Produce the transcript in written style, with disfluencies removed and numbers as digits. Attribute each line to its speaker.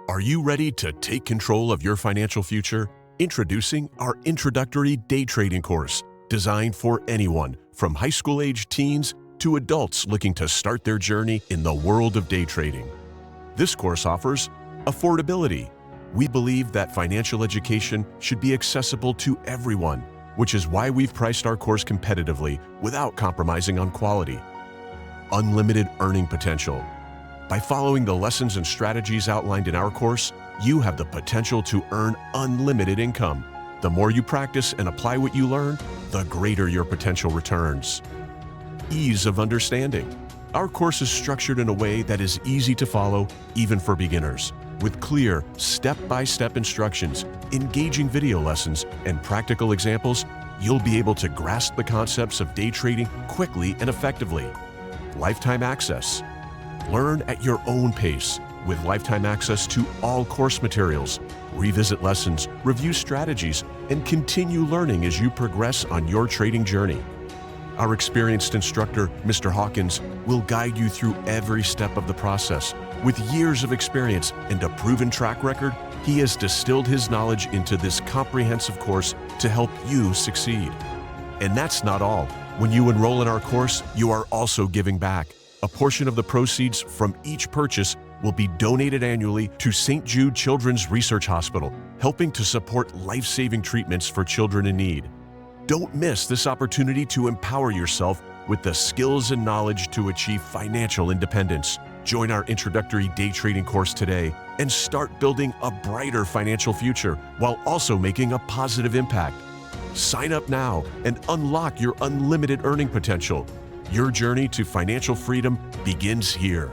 Speaker 1: Are you ready to take control of your financial future? Introducing our introductory day trading course, designed for anyone from high school-age teens to adults looking to start their journey in the world of day trading. This course offers affordability. We believe that financial education should be accessible to everyone, which is why we've priced our course competitively without compromising on quality. Unlimited earning potential. By following the lessons and strategies outlined in our course, you have the potential to earn unlimited income. The more you practice and apply what you learn, the greater your potential returns. Ease of understanding. Our course is structured in a way that is easy to follow, even for beginners. With clear, step-by-step instructions, engaging video lessons, and practical examples, you'll be able to grasp the concepts of day trading quickly and effectively. Lifetime access. Learn at your own pace with lifetime access to all course materials. Revisit lessons, review strategies, and continue learning as you progress on your trading journey. Our experienced instructor, Mr. Hawkins, will guide you through every step of the process. With years of experience and a proven track record, he has distilled his knowledge into this comprehensive course to help you succeed. And that's not all. When you enroll in our course, you are also giving back. A portion of the proceeds from each purchase will be donated annually to St. Jude Children's Research Hospital, helping to support life-saving treatments for children in need. Don't miss this opportunity to empower yourself with the skills and knowledge to achieve financial independence. Join our introductory day trading course today and start building a brighter financial future while also making a positive impact. Sign up now and unlock your unlimited earning potential. Your journey to financial freedom begins here.